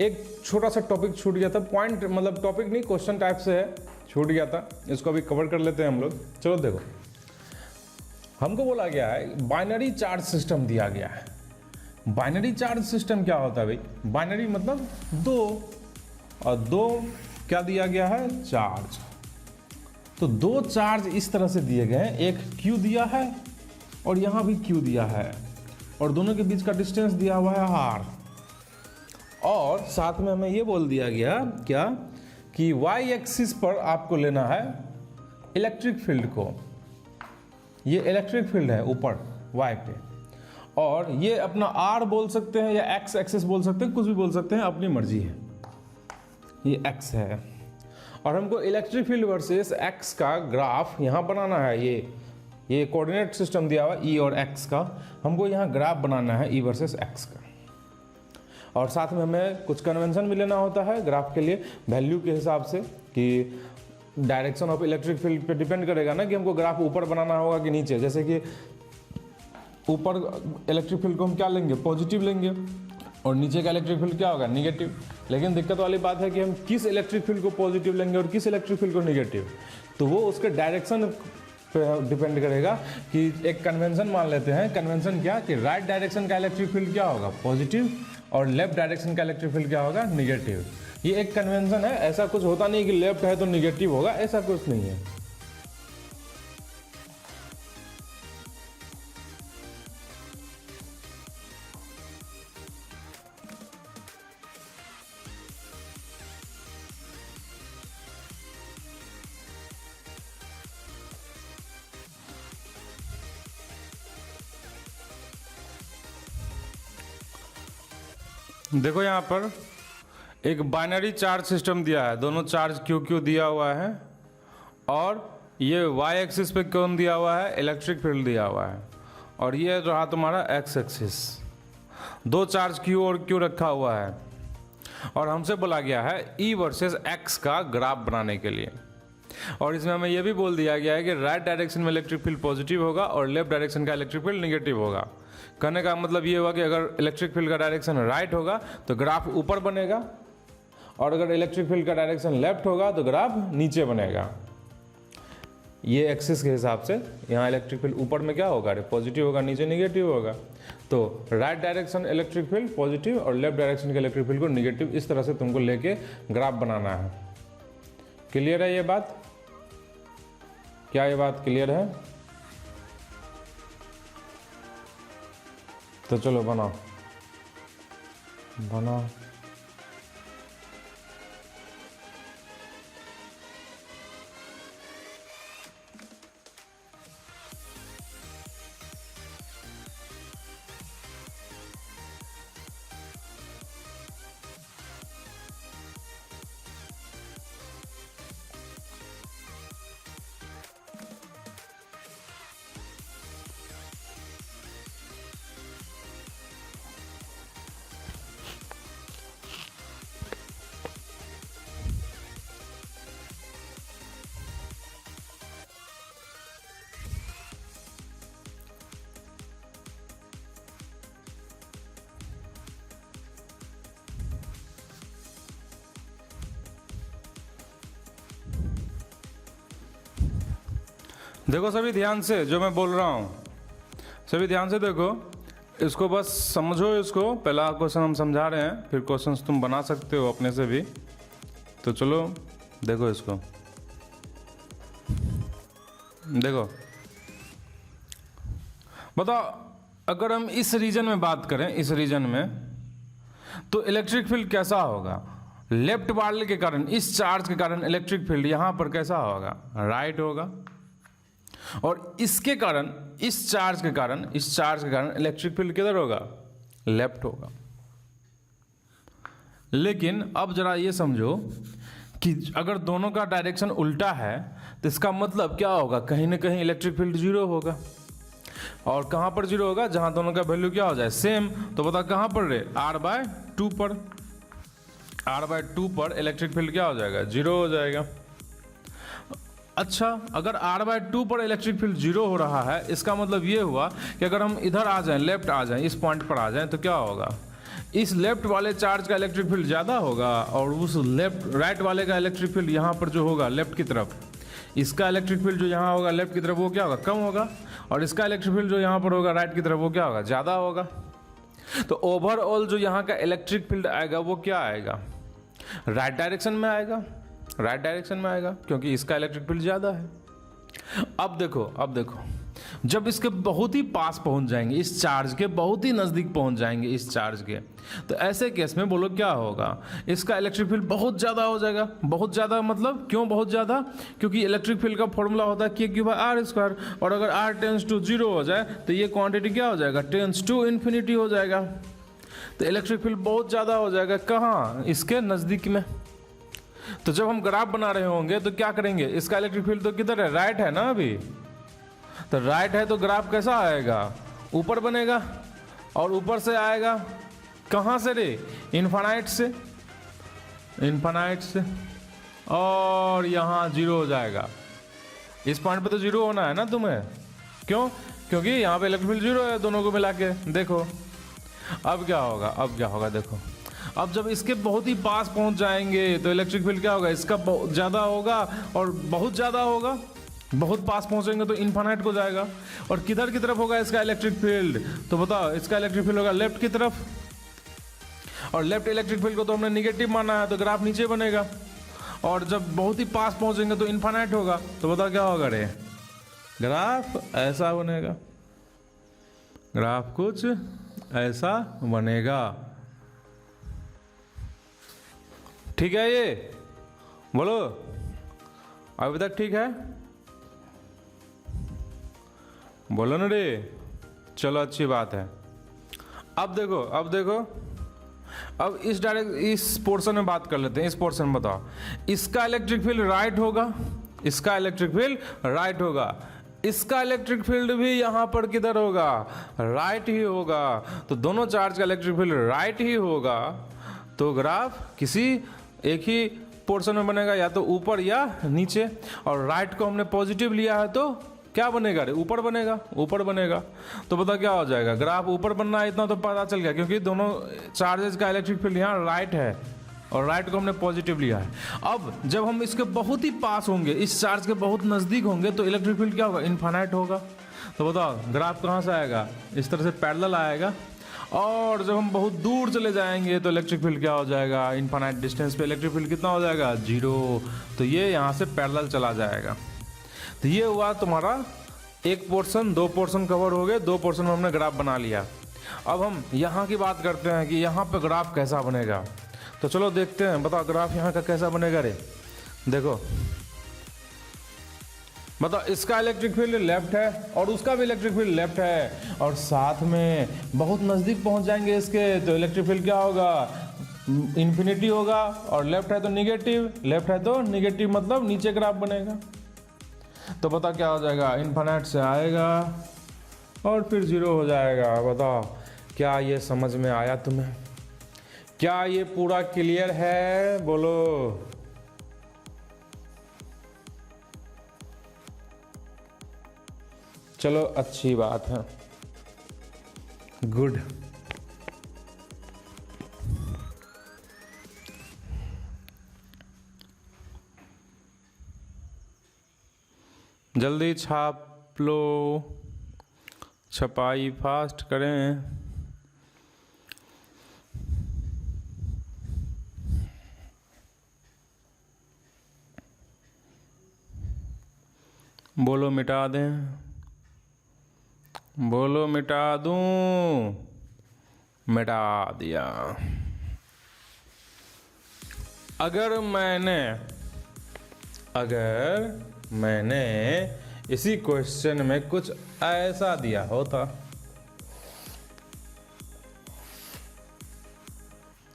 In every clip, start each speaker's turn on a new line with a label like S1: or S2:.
S1: एक छोटा सा टॉपिक छूट गया था, पॉइंट मतलब टॉपिक नहीं, क्वेश्चन टाइप से है, छूट गया था, इसको अभी कवर कर लेते हैं हम लोग। चलो देखो, हमको बोला गया है बाइनरी चार्ज सिस्टम दिया गया है। बाइनरी चार्ज सिस्टम क्या होता है भाई? बाइनरी मतलब दो, और दो क्या दिया गया है? चार्ज। तो दो चार्ज इस तरह से दिए गए हैं, एक Q दिया है और यहां भी Q दिया है, और दोनों के बीच का डिस्टेंस दिया हुआ है R। और साथ में हमें ये बोल दिया गया क्या कि y एक्सिस पर आपको लेना है इलेक्ट्रिक फील्ड को। ये इलेक्ट्रिक फील्ड है ऊपर y पे, और ये अपना r बोल सकते हैं या x एक्सिस बोल सकते हैं, कुछ भी बोल सकते हैं, अपनी मर्जी है। ये x है और हमको इलेक्ट्रिक फील्ड वर्सेस x का ग्राफ यहाँ बनाना है। ये कोऑर्डिनेट सिस्टम दिया हुआ E और x का, हमको यहाँ ग्राफ बनाना है E वर्सेस x का। और साथ में हमें कुछ कन्वेंशन भी लेना होता है ग्राफ के लिए, वैल्यू के हिसाब से, कि डायरेक्शन ऑफ इलेक्ट्रिक फील्ड पे डिपेंड करेगा ना कि हमको ग्राफ ऊपर बनाना होगा कि नीचे। जैसे कि ऊपर इलेक्ट्रिक फील्ड को हम क्या लेंगे? पॉजिटिव लेंगे, और नीचे का इलेक्ट्रिक फील्ड क्या होगा? निगेटिव। लेकिन दिक्कत वाली बात है कि हम किस इलेक्ट्रिक फील्ड को पॉजिटिव लेंगे और किस इलेक्ट्रिक फील्ड को निगेटिव, तो वो उसके डायरेक्शन पे डिपेंड करेगा। कि एक कन्वेंशन मान लेते हैं, कन्वेंशन क्या कि राइट डायरेक्शन का इलेक्ट्रिक फील्ड क्या होगा? पॉजिटिव, और लेफ्ट डायरेक्शन का इलेक्ट्रिक फील्ड क्या होगा? निगेटिव। ये एक कन्वेंशन है, ऐसा कुछ होता नहीं कि लेफ्ट है तो निगेटिव होगा, ऐसा कुछ नहीं है। देखो यहाँ पर एक बाइनरी चार्ज सिस्टम दिया है, दोनों चार्ज क्यू क्यू दिया हुआ है, और ये y एक्सिस पे कौन दिया हुआ है? इलेक्ट्रिक फील्ड दिया हुआ है, और ये रहा तुम्हारा x एक्सिस। दो चार्ज q और q रखा हुआ है, और हमसे बोला गया है E वर्सेस x का ग्राफ बनाने के लिए। और इसमें हमें यह भी बोल दिया गया है कि राइट डायरेक्शन में इलेक्ट्रिक फील्ड पॉजिटिव होगा और लेफ्ट डायरेक्शन का इलेक्ट्रिक फील्ड निगेटिव होगा। कहने का मतलब ये हुआ कि अगर इलेक्ट्रिक फील्ड का डायरेक्शन राइट होगा तो ग्राफ ऊपर बनेगा, और अगर इलेक्ट्रिक फील्ड का डायरेक्शन लेफ्ट होगा तो ग्राफ नीचे बनेगा। ये एक्सिस के हिसाब से यहाँ इलेक्ट्रिक फील्ड ऊपर में क्या होगा? पॉजिटिव होगा, नीचे निगेटिव होगा। तो right direction electric field positive और लेफ्ट डायरेक्शन के इलेक्ट्रिक फील्ड को निगेटिव, इस तरह से तुमको लेके ग्राफ बनाना है। क्लियर है ये बात? क्या ये बात क्लियर है? तो चलो बनाओ बनाओ। देखो सभी ध्यान से, जो मैं बोल रहा हूँ सभी ध्यान से देखो, इसको बस समझो। इसको पहला क्वेश्चन हम समझा रहे हैं, फिर क्वेश्चंस तुम बना सकते हो अपने से भी। तो चलो देखो इसको, देखो बताओ, अगर हम इस रीजन में बात करें, इस रीजन में, तो इलेक्ट्रिक फील्ड कैसा होगा? लेफ्ट वाले के कारण, इस चार्ज के कारण इलेक्ट्रिक फील्ड यहां पर कैसा होगा? राइट होगा। और इसके कारण, इस चार्ज के कारण, इस चार्ज के कारण इलेक्ट्रिक फील्ड किधर होगा? लेफ्ट होगा। लेकिन अब जरा ये समझो कि अगर दोनों का डायरेक्शन उल्टा है तो इसका मतलब क्या होगा? कहीं ना कहीं इलेक्ट्रिक फील्ड जीरो होगा। और कहां पर जीरो होगा? जहां दोनों का वैल्यू क्या हो जाए? सेम। तो बता कहां पर रे? r/2 पर। r/2 पर इलेक्ट्रिक फील्ड क्या हो जाएगा? जीरो हो जाएगा। अच्छा, अगर r/2 पर इलेक्ट्रिक फील्ड जीरो हो रहा है, इसका मतलब ये हुआ कि अगर हम इधर आ जाएं, लेफ्ट आ जाएं, इस पॉइंट पर आ जाएं, तो क्या होगा? इस लेफ्ट वाले चार्ज का इलेक्ट्रिक फील्ड ज़्यादा होगा और उस लेफ्ट राइट वाले का इलेक्ट्रिक फील्ड यहाँ पर जो होगा लेफ्ट की तरफ, इसका इलेक्ट्रिक फील्ड जो यहाँ होगा लेफ्ट की तरफ वो क्या होगा, कम होगा, और इसका इलेक्ट्रिक फील्ड जो यहाँ पर होगा राइट की तरफ वो क्या होगा, ज़्यादा होगा। तो ओवरऑल जो यहाँ का इलेक्ट्रिक फील्ड आएगा वो क्या आएगा, राइट डायरेक्शन में आएगा, राइट डायरेक्शन में आएगा, क्योंकि इसका इलेक्ट्रिक फील्ड ज़्यादा है। अब देखो जब इसके बहुत ही पास पहुंच जाएंगे, इस चार्ज के बहुत ही नज़दीक पहुंच जाएंगे इस चार्ज के, तो ऐसे केस में बोलो क्या होगा, इसका इलेक्ट्रिक फील्ड बहुत ज़्यादा हो जाएगा। बहुत ज़्यादा मतलब क्यों बहुत ज़्यादा, क्योंकि इलेक्ट्रिक फील्ड का फॉर्मूला होता है Q/R², और अगर R टेंस टू 0 हो जाए तो ये क्वांटिटी क्या हो जाएगा, टेंस टू इन्फिनिटी हो जाएगा। तो इलेक्ट्रिक फील्ड बहुत ज़्यादा हो जाएगा, कहाँ, इसके नज़दीक में। तो जब हम ग्राफ बना रहे होंगे तो क्या करेंगे, इसका इलेक्ट्रिक फील्ड तो किधर है, राइट है ना अभी, तो राइट है तो ग्राफ कैसा आएगा, ऊपर बनेगा, और ऊपर से आएगा कहाँ से रे, इनफाइनाइट से, इनफाइनाइट से, और यहाँ 0 हो जाएगा। इस पॉइंट पे तो 0 होना है ना तुम्हें, क्यों, क्योंकि यहाँ पे इलेक्ट्रिक फील्ड 0 है दोनों को मिला के। देखो अब क्या होगा, अब क्या होगा, देखो अब जब इसके बहुत ही पास पहुंच जाएंगे तो इलेक्ट्रिक फील्ड क्या होगा, इसका बहुत ज़्यादा होगा, और बहुत ज़्यादा होगा, बहुत पास पहुंचेंगे तो इनफाइनाइट को जाएगा। और किधर की तरफ होगा इसका इलेक्ट्रिक फील्ड, तो बताओ इसका इलेक्ट्रिक फील्ड होगा लेफ्ट की तरफ, और लेफ्ट इलेक्ट्रिक फील्ड को तो हमने निगेटिव माना है, तो ग्राफ नीचे बनेगा। और जब बहुत ही पास पहुंचेंगे तो इनफाइनाइट होगा, तो बताओ क्या होगा रे, ग्राफ ऐसा बनेगा, ग्राफ कुछ ऐसा बनेगा। ठीक है, ये बोलो अभी तक ठीक है, बोलो ना रे, चलो अच्छी बात है। अब देखो अब इस पोर्शन में बात कर लेते हैं। इस पोर्शन में बताओ, इसका इलेक्ट्रिक फील्ड राइट होगा, इसका इलेक्ट्रिक फील्ड राइट होगा, इसका इलेक्ट्रिक फील्ड भी यहां पर किधर होगा, राइट ही होगा। तो दोनों चार्ज का इलेक्ट्रिक फील्ड राइट ही होगा, तो ग्राफ किसी एक ही पोर्शन में बनेगा, या तो ऊपर या नीचे। और राइट को हमने पॉजिटिव लिया है तो क्या बनेगा रे, ऊपर बनेगा, ऊपर बनेगा। तो पता क्या हो जाएगा, ग्राफ ऊपर बनना है, इतना तो पता चल गया, क्योंकि दोनों चार्जेस का इलेक्ट्रिक फील्ड यहाँ राइट है और राइट को हमने पॉजिटिव लिया है। अब जब हम इसके बहुत ही पास होंगे, इस चार्ज के बहुत नज़दीक होंगे, तो इलेक्ट्रिक फील्ड क्या होगा, इनफाइनाइट होगा। तो बताओ ग्राफ कहाँ से आएगा, इस तरह से पैरेलल आएगा। और जब हम बहुत दूर चले जाएंगे तो इलेक्ट्रिक फील्ड क्या हो जाएगा, इनफाइनाइट डिस्टेंस पे इलेक्ट्रिक फील्ड कितना हो जाएगा, 0। तो ये यहाँ से पैरेलल चला जाएगा। तो ये हुआ तुम्हारा एक पोर्शन, 2 पोर्शन कवर हो गए, 2 पोर्शन में हमने ग्राफ बना लिया। अब हम यहाँ की बात करते हैं कि यहाँ पे ग्राफ कैसा बनेगा। तो चलो देखते हैं, बताओ ग्राफ यहाँ का कैसा बनेगा रे। देखो बताओ, इसका इलेक्ट्रिक फील्ड लेफ्ट है और उसका भी इलेक्ट्रिक फील्ड लेफ्ट है, और साथ में बहुत नज़दीक पहुँच जाएंगे इसके, तो इलेक्ट्रिक फील्ड क्या होगा, इन्फिनिटी होगा। और लेफ्ट है तो निगेटिव, लेफ्ट है तो निगेटिव, मतलब नीचे ग्राफ बनेगा। तो पता क्या हो जाएगा, इनफाइनाइट से आएगा और फिर 0 हो जाएगा। बताओ क्या ये समझ में आया तुम्हें, क्या ये पूरा क्लियर है, बोलो। चलो अच्छी बात है, गुड। जल्दी छाप लो, छपाई फास्ट करें। बोलो मिटा दें, बोलो मिटा दूं, मिटा दिया। अगर मैंने इसी क्वेश्चन में कुछ ऐसा दिया होता,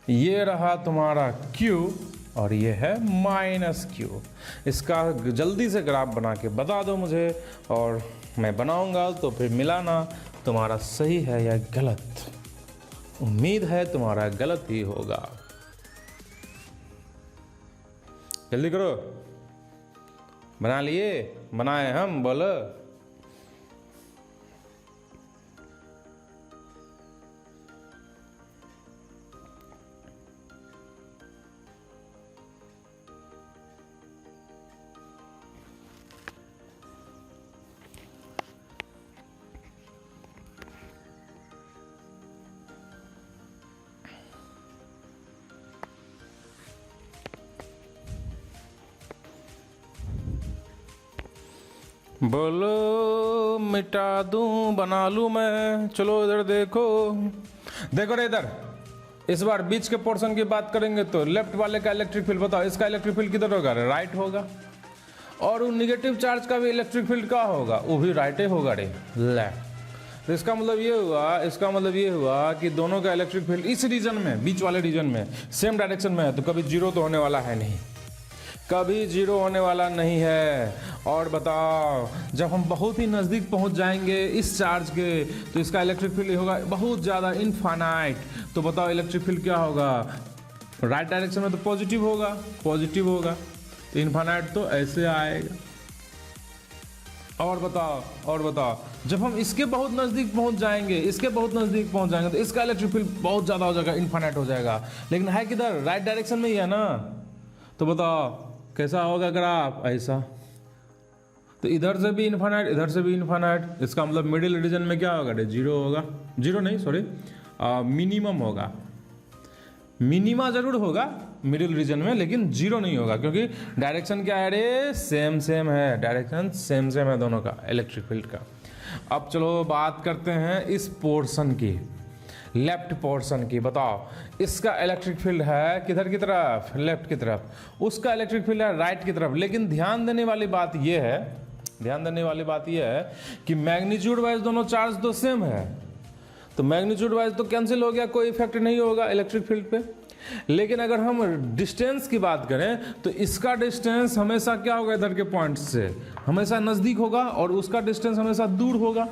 S1: ये रहा तुम्हारा Q और ये है -Q, इसका जल्दी से ग्राफ बना के बता दो मुझे, और मैं बनाऊंगा तो फिर मिलाना तुम्हारा सही है या गलत। उम्मीद है तुम्हारा गलत ही होगा। जल्दी करो, बना लिए, बनाए हम, बोलो। बोलो मिटा दूं बना लूं मैं। चलो इधर देखो, देखो रे इधर। इस बार बीच के पोर्शन की बात करेंगे तो लेफ्ट वाले का इलेक्ट्रिक फील्ड बताओ, इसका इलेक्ट्रिक फील्ड किधर होगा? राइट होगा। और वो निगेटिव चार्ज का भी इलेक्ट्रिक फील्ड का होगा? वो भी राइट ही होगा रे। ले तो इसका मतलब ये हुआ कि दोनों का इलेक्ट्रिक फील्ड इस रीजन में, बीच वाले रीजन में सेम डायरेक्शन में है, तो कभी जीरो तो होने वाला है नहीं, कभी जीरो होने वाला नहीं है। और बताओ जब हम बहुत ही नज़दीक पहुंच जाएंगे इस चार्ज के तो इसका इलेक्ट्रिक फील्ड होगा बहुत ज़्यादा इनफाइनाइट। तो बताओ इलेक्ट्रिक फील्ड क्या होगा? राइट डायरेक्शन में तो पॉजिटिव होगा, तो इनफाइनाइट तो ऐसे आएगा। और बताओ जब हम इसके बहुत नज़दीक पहुंच जाएंगे तो इसका इलेक्ट्रिक फील्ड बहुत ज़्यादा हो जाएगा, इनफाइनाइट हो जाएगा। लेकिन है किधर? राइट डायरेक्शन में ही है ना। तो बताओ कैसा होगा ग्राफ? ऐसा। तो इधर से भी इनफाइनाइट, इधर से भी इनफाइनाइट। इसका मतलब मिडिल रीजन में क्या होगा? जीरो होगा। जीरो नहीं, सॉरी, मिनिमम होगा। मिनिमा जरूर होगा मिडिल रीजन में, लेकिन जीरो नहीं होगा, क्योंकि डायरेक्शन क्या है रे? सेम है, डायरेक्शन सेम है दोनों का इलेक्ट्रिक फील्ड का। अब चलो बात करते हैं इस पोर्शन की, लेफ्ट पोर्शन की। बताओ इसका इलेक्ट्रिक फील्ड है किधर की तरफ? लेफ्ट की तरफ। उसका इलेक्ट्रिक फील्ड है राइट की तरफ। लेकिन ध्यान देने वाली बात यह है कि मैग्नीट्यूड वाइज दोनों चार्ज तो सेम है, तो मैग्नीट्यूड वाइज तो कैंसिल हो गया, कोई इफेक्ट नहीं होगा इलेक्ट्रिक फील्ड पे। लेकिन अगर हम डिस्टेंस की बात करें तो इसका डिस्टेंस हमेशा क्या होगा? इधर के पॉइंट से हमेशा नज़दीक होगा और उसका डिस्टेंस हमेशा दूर होगा।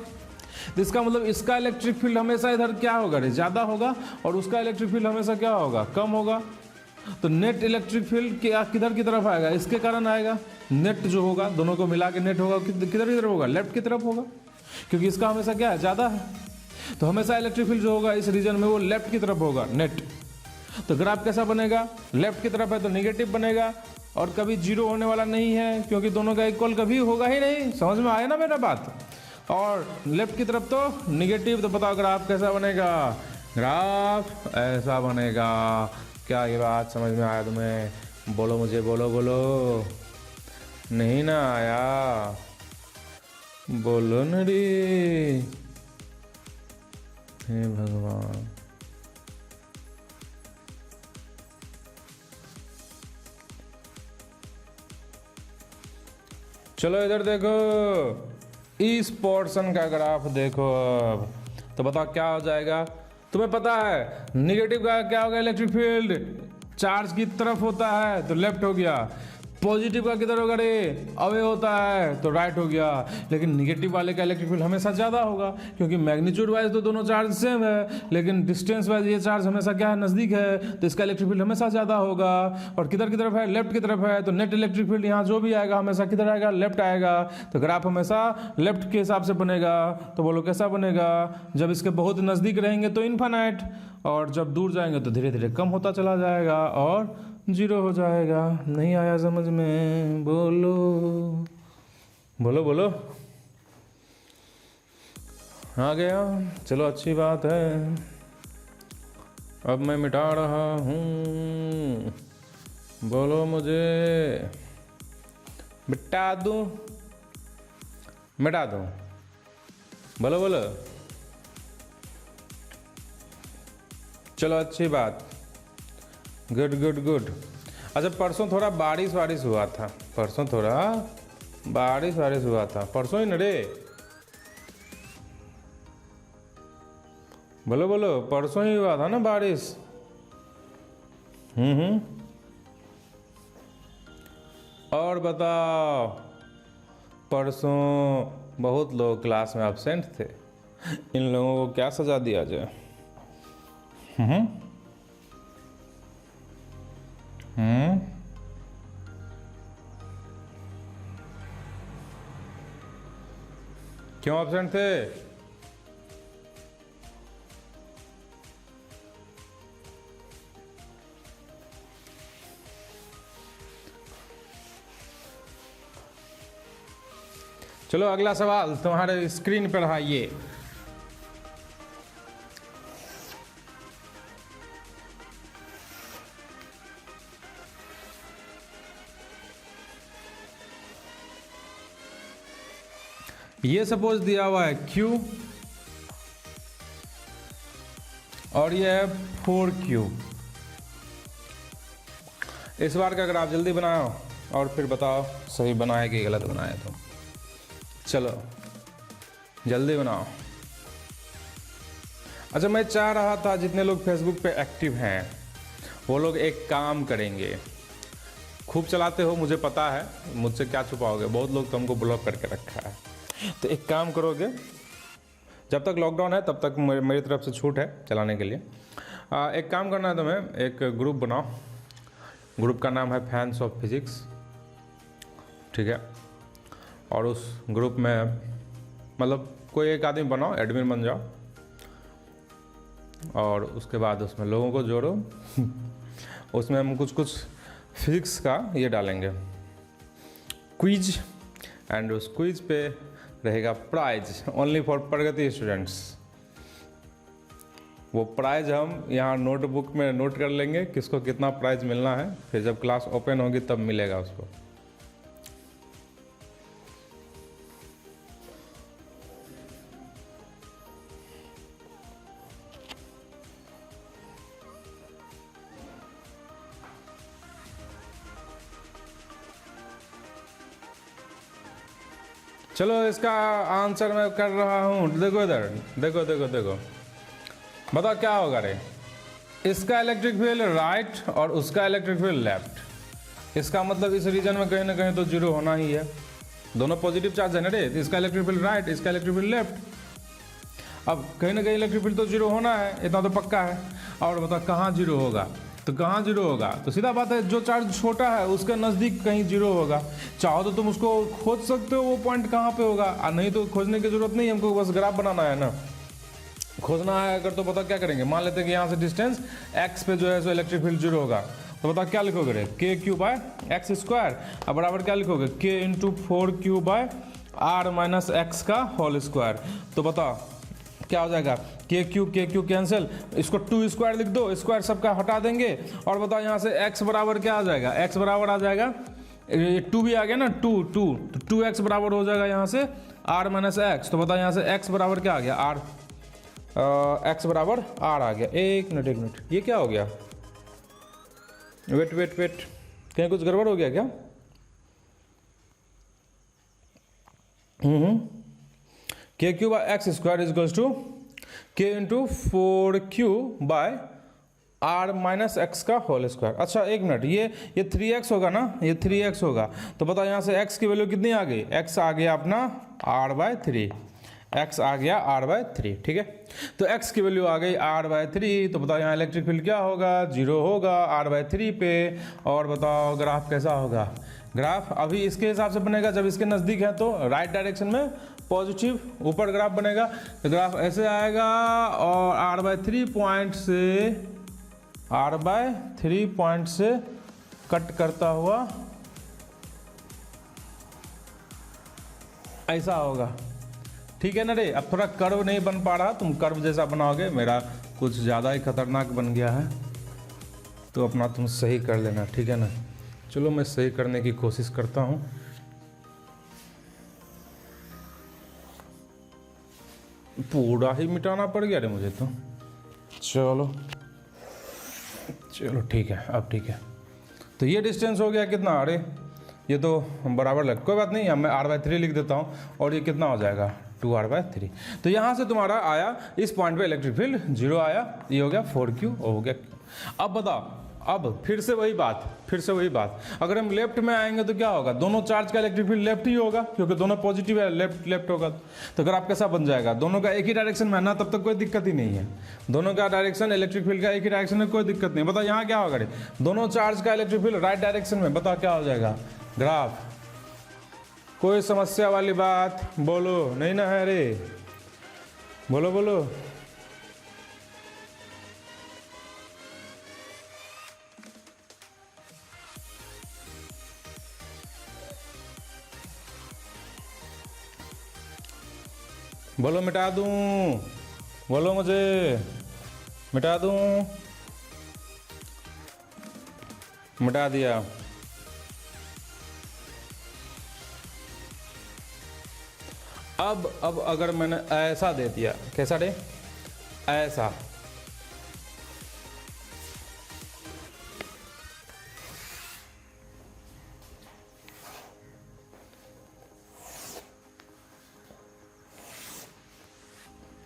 S1: तो इसका मतलब इसका इलेक्ट्रिक फील्ड हमेशा इधर क्या होगा रे? ज़्यादा होगा, और उसका इलेक्ट्रिक फील्ड हमेशा क्या होगा? कम होगा। तो नेट इलेक्ट्रिक फील्ड किधर की तरफ आएगा? इसके कारण आएगा। नेट जो होगा, दोनों को मिला के नेट होगा किधर होगा? लेफ्ट की तरफ होगा, क्योंकि इसका हमेशा क्या है? ज़्यादा है। तो हमेशा इलेक्ट्रिक फील्ड जो होगा इस रीजन में वो लेफ्ट की तरफ होगा, नेट। तो ग्राफ कैसा बनेगा? लेफ्ट की तरफ है तो नेगेटिव बनेगा, और कभी जीरो होने वाला नहीं है, क्योंकि दोनों का इक्वल कभी होगा ही नहीं। समझ में आया ना मेरा बात? और लेफ्ट की तरफ तो नेगेटिव। तो बताओ ग्राफ कैसा बनेगा? ग्राफ ऐसा बनेगा। क्या ये बात समझ में आया तुम्हें? बोलो मुझे, बोलो। नहीं ना आया? बोलो न रे। हे भगवान। चलो इधर देखो, इस पोर्शन का ग्राफ देखो। अब तो बताओ क्या हो जाएगा? तुम्हें पता है निगेटिव का क्या होगा? इलेक्ट्रिक फील्ड चार्ज की तरफ होता है तो लेफ्ट हो गया, पॉजिटिव का किधर होगा रे? अवे होता है तो राइट हो गया। लेकिन निगेटिव वाले का इलेक्ट्रिक फील्ड हमेशा ज़्यादा होगा, क्योंकि मैग्नीट्यूड वाइज तो दोनों चार्ज सेम है, लेकिन डिस्टेंस वाइज ये चार्ज हमेशा क्या है? नज़दीक है, तो इसका इलेक्ट्रिक फील्ड हमेशा ज़्यादा होगा। और किधर की तरफ है? लेफ्ट की तरफ है, तो नेट इलेक्ट्रिक फील्ड यहाँ जो भी आएगा हमेशा किधर आएगा? लेफ्ट आएगा। तो ग्राफ हमेशा लेफ्ट के हिसाब से बनेगा। तो बोलो कैसा बनेगा? जब इसके बहुत नज़दीक रहेंगे तो इनफाइनाइट, और जब दूर जाएंगे तो धीरे धीरे कम होता चला जाएगा और जीरो हो जाएगा। नहीं आया समझ में? बोलो। आ गया? चलो अच्छी बात है। अब मैं मिटा रहा हूँ। बोलो मुझे, मिटा दूँ? बोलो। चलो अच्छी बात। गुड। अच्छा परसों थोड़ा बारिश हुआ था। परसों ही न रे? बोलो, परसों ही हुआ था ना बारिश? और बताओ, परसों बहुत लोग क्लास में एब्सेंट थे, इन लोगों को क्या सजा दिया जाए? क्यों एब्सेंट थे? चलो अगला सवाल तुम्हारे स्क्रीन पर है ये। ये सपोज दिया हुआ है Q और ये है 4Q। इस बार का अगर आप जल्दी बनाओ और फिर बताओ सही बनाए कि गलत बनाए। तो चलो जल्दी बनाओ। अच्छा, मैं चाह रहा था जितने लोग फेसबुक पे एक्टिव हैं वो लोग एक काम करेंगे। खूब चलाते हो, मुझे पता है, मुझसे क्या छुपाओगे, बहुत लोग तो हमको ब्लॉक करके रखा है। तो एक काम करोगे, जब तक लॉकडाउन है तब तक मेरी तरफ से छूट है चलाने के लिए। एक काम करना है तुम्हें, एक ग्रुप बनाओ। ग्रुप का नाम है फैंस ऑफ फिजिक्स, ठीक है। और उस ग्रुप में मतलब कोई एक आदमी बनाओ, एडमिन बन जाओ, और उसके बाद उसमें लोगों को जोड़ो। उसमें हम कुछ फिजिक्स का ये डालेंगे, क्विज, एंड उस क्विज पे रहेगा prize only for Pragati students. वो प्राइज हम यहाँ नोटबुक में नोट कर लेंगे किसको कितना प्राइज मिलना है, फिर जब क्लास ओपन होगी तब मिलेगा उसको। चलो इसका आंसर मैं कर रहा हूँ, देखो इधर, देखो देखो देखो, बताओ क्या होगा रे। इसका इलेक्ट्रिक फील्ड राइट और उसका इलेक्ट्रिक फील्ड लेफ्ट। इसका मतलब इस रीजन में कहीं ना कहीं तो जीरो होना ही है, दोनों पॉजिटिव चार्ज है ना रे। इसका इलेक्ट्रिक फील्ड राइट, इसका इलेक्ट्रिक फील्ड लेफ्ट। अब कहीं ना कहीं इलेक्ट्रिक फील्ड तो जीरो होना है, इतना तो पक्का है। और बताओ कहाँ जीरो होगा, तो कहाँ जीरो होगा, तो सीधा बात है जो चार्ज छोटा है उसके नज़दीक कहीं जीरो होगा। चाहो तो तुम उसको खोज सकते हो वो पॉइंट कहाँ पे होगा, और नहीं तो खोजने की जरूरत नहीं, हमको बस ग्राफ बनाना है ना। खोजना है अगर तो पता क्या करेंगे, मान लेते हैं कि यहाँ से डिस्टेंस x पे जो है सो इलेक्ट्रिक फील्ड जीरो होगा, तो बताओ क्या लिखोगे रे, KQ बाय एक्स स्क्वायर, अब बराबर क्या लिखोगे, K into 4Q by R minus x का होल स्क्वायर। तो बताओ क्या हो जाएगा, KQ कैंसिल, इसको 2 स्क्वायर लिख दो, स्क्वायर सबका हटा देंगे। और बताओ यहाँ से x बराबर क्या आ जाएगा, x बराबर आ जाएगा, 2 भी आ गया ना, 2 तो 2x बराबर हो जाएगा यहाँ से R माइनस एक्स। तो बताओ यहाँ से x बराबर क्या आ गया, R, x बराबर R आ गया। एक मिनट, ये क्या हो गया, वेट, कहीं कुछ गड़बड़ हो गया क्या? KQ by x square is equals to K into 4Q by R minus x का होल स्क्वायर। अच्छा एक मिनट, ये 3x होगा ना, ये 3x होगा। तो बताओ यहाँ से x की वैल्यू कितनी आ गई, x आ गया अपना R/3, x आ गया R/3, ठीक है। तो x की वैल्यू आ गई R/3, तो बताओ यहाँ इलेक्ट्रिक फील्ड क्या होगा, जीरो होगा R/3 पे। और बताओ ग्राफ कैसा होगा, ग्राफ अभी इसके हिसाब से बनेगा, जब इसके नज़दीक है तो राइट डायरेक्शन में पॉजिटिव ऊपर ग्राफ बनेगा। तो ग्राफ ऐसे आएगा और R/3 पॉइंट से कट करता हुआ ऐसा होगा, ठीक है ना रे। अब थोड़ा कर्व नहीं बन पा रहा, तुम कर्व जैसा बनाओगे, मेरा कुछ ज़्यादा ही खतरनाक बन गया है, तो अपना तुम सही कर लेना, ठीक है ना। चलो मैं सही करने की कोशिश करता हूँ। पूरा ही मिटाना पड़ गया रे मुझे तो। चलो ठीक है, अब ठीक है। तो ये डिस्टेंस हो गया कितना, अरे ये तो बराबर लग, कोई बात नहीं, मैं R/3 लिख देता हूँ, और ये कितना हो जाएगा 2R/3। तो यहाँ से तुम्हारा आया, इस पॉइंट पे इलेक्ट्रिक फील्ड जीरो आया, ये हो गया 4Q और हो गया। अब बताओ, अब फिर से वही बात, अगर हम लेफ्ट में आएंगे तो क्या होगा, दोनों चार्ज का इलेक्ट्रिक फील्ड लेफ्ट ही होगा, क्योंकि दोनों पॉजिटिव है, लेफ्ट होगा। तो ग्राफ कैसा बन जाएगा, दोनों का एक ही डायरेक्शन में है ना, तब तक कोई दिक्कत ही नहीं है। दोनों का डायरेक्शन इलेक्ट्रिक फील्ड का एक ही डायरेक्शन में, कोई दिक्कत नहीं। बताओ यहाँ क्या होगा रे, दोनों चार्ज का इलेक्ट्रिक फील्ड राइट डायरेक्शन में, बताओ क्या हो जाएगा ग्राफ। कोई समस्या वाली बात बोलो, नहीं ना है रे, बोलो। बोलो मिटा दूं, बोलो मुझे मिटा दूं, मिटा दिया। अब अगर मैंने ऐसा दे दिया, कैसा दे, ऐसा,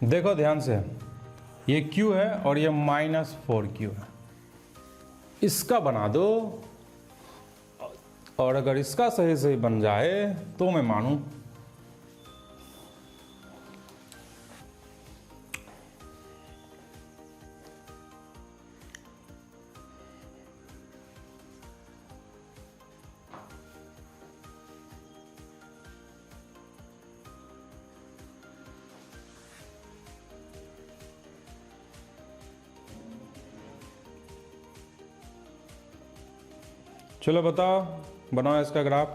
S1: देखो ध्यान से, ये Q है और ये -4Q है, इसका बना दो, और अगर इसका सही सही बन जाए तो मैं मानूं। चलो बताओ, बनाओ इसका ग्राफ।